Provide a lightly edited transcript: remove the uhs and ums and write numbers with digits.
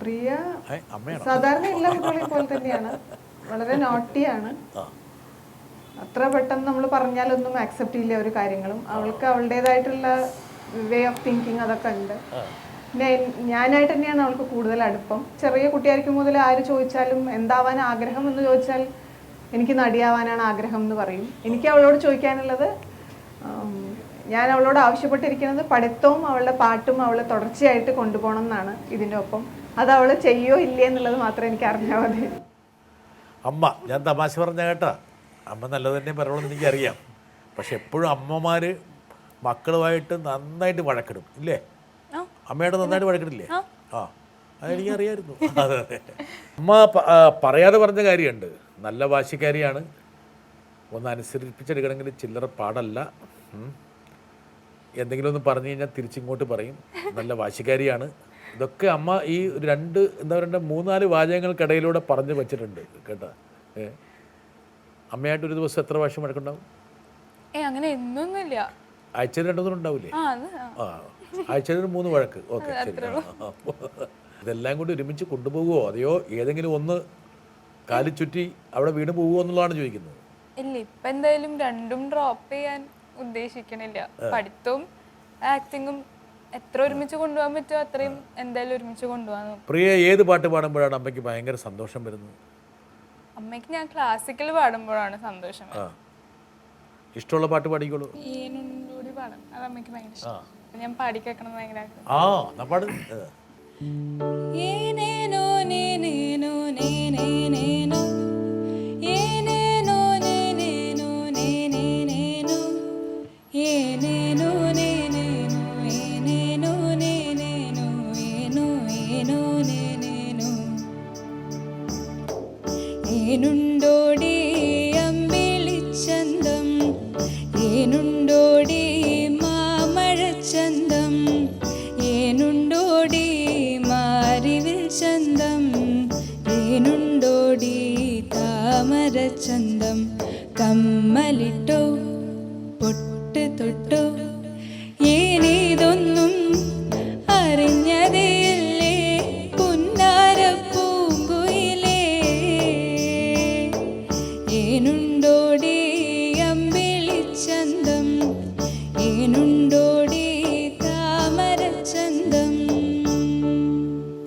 പ്രിയ സാധാരണ എല്ലാ കുട്ടികളെയും പോലെ തന്നെയാണ്, വളരെ നോട്ടിയാണ്. അത്ര പെട്ടെന്ന് നമ്മൾ പറഞ്ഞാലൊന്നും ആക്സെപ്റ്റ് ചെയ്യില്ല ഒരു കാര്യങ്ങളും. അവൾക്ക് അവളുടേതായിട്ടുള്ള വേ ഓഫ് തിങ്കിങ് അതൊക്കെ ഉണ്ട്. പിന്നെ ഞാനായിട്ട് തന്നെയാണ് അവൾക്ക് കൂടുതൽ അടുപ്പം. ചെറിയ കുട്ടിയായിരിക്കും മുതൽ ആര് ചോദിച്ചാലും എന്താവാൻ ആഗ്രഹം എന്ന് ചോദിച്ചാൽ എനിക്ക് നടിയാവാനാണ് ആഗ്രഹം എന്ന് പറയും. എനിക്ക് അവളോട് ചോദിക്കാനുള്ളത്, ഞാൻ അവളോട് ആവശ്യപ്പെട്ടിരിക്കുന്നത് പഠിത്തവും അവളുടെ പാട്ടും അവളെ തുടർച്ചയായിട്ട് കൊണ്ടുപോകണം എന്നാണ്. ഇതിൻ്റെ ഒപ്പം അത് അവൾ ചെയ്യോ ഇല്ലേ എന്നുള്ളത് മാത്രമേ എനിക്ക് അറിഞ്ഞാൽ മതി. അമ്മ, ഞാൻ തമാശ പറഞ്ഞ കേട്ടാ, അമ്മ നല്ലത് തന്നെ പറയുള്ളൂ എനിക്കറിയാം. പക്ഷെ എപ്പോഴും അമ്മമാർ മക്കളുമായിട്ട് നന്നായിട്ട് വഴക്കിടും ഇല്ലേ? അമ്മയോട് നന്നായിട്ട് വഴക്കിടില്ലേ? ആ, അതെനിക്കറിയായിരുന്നു. അതെ അതെ. അമ്മ പറയാതെ പറഞ്ഞ കാര്യമുണ്ട്, നല്ല വാശിക്കാരിയാണ്. ഒന്ന് അനുസരിപ്പിച്ചെടുക്കണമെങ്കിൽ ചില്ലറ പാടല്ല. എന്തെങ്കിലും ഒന്ന് പറഞ്ഞു കഴിഞ്ഞാൽ തിരിച്ചിങ്ങോട്ട് പറയും. നല്ല വാശിക്കാരിയാണ്. ഇതൊക്കെ അമ്മ ഈ രണ്ട് എന്താ പറയണ്ട 3-4 വാചകങ്ങൾക്കിടയിലൂടെ പറഞ്ഞു വെച്ചിട്ടുണ്ട് കേട്ടോ. അമ്മയായിട്ട് ഒരു ദിവസം എത്ര പ്രാവശ്യം വഴക്കുണ്ടാവും? അങ്ങനെ എന്നൊന്നുമില്ല. ആഴ്ചയിൽ 2 ദിവസം ഉണ്ടാവില്ലേ? ആ, ആഴ്ചയിൽ 3 വഴക്ക്. ഓക്കെ, ശരി. ഇതെല്ലാം കൂടി ഒരുമിച്ച് കൊണ്ടുപോകുമോ, അതെയോ ഏതെങ്കിലും ഒന്ന് കാലി ചുറ്റി അവിടെ വീണ് പോകുമോ എന്നുള്ളതാണ് ചോദിക്കുന്നത്. ഇല്ല, ഇപ്പൊ എന്തായാലും രണ്ടും ഡ്രോപ്പ് ചെയ്യാൻ ഉദ്ദേശിക്കണില്ല. പഠിത്തവും ആക്ടിങ്ങും എത്ര ഒരുമിച്ച് കൊണ്ടുപോകാൻ പറ്റുമോ അത്രയും എന്തായാലും ഒരുമിച്ച് കൊണ്ടുപോകാൻ. പ്രിയ ഏത് പാട്ട് പാടുമ്പോഴാണ് അമ്മയ്ക്ക് ഭയങ്കര സന്തോഷം വരുന്നത്? അമ്മയ്ക്ക് ഞാൻ ക്ലാസിക്കൽ പാടുമ്പോഴാണ് സന്തോഷം. ഇഷ്ടമുള്ള പാട്ട് പാടിക്കോളൂ. ഏനുണ്ടോടി പാടും, അത് അമ്മയ്ക്ക് ഭയങ്കര ഇഷ്ടം. ഞാൻ പാടിക്കേക്കണം ഭയങ്കര ആഗ്രഹം. ആ, പാട്. ഏനേനോ നേനേനോ നേനേനേനോ ഏനേനോ നേനേനോ നേനേനേനോ ഏനേനോ നേനേനോ ഏനേനോ നേനേനോ ഏനോ ഏനോ നേനേനോ ഏനുണ്ടോടി അമ്പിളിച്ചന്തം ഏനുണ്ടോടി മാമഴച്ചന്തം ഏനുണ്ടോടി മാരിവിൽ ചന്തം ഏനുണ്ടോടി താമരച്ചന്തം കമ്മലിട്ടോ പൊട്ട് തൊട്ടോ ഏനീതൊന്നും അറിഞ്ഞതേ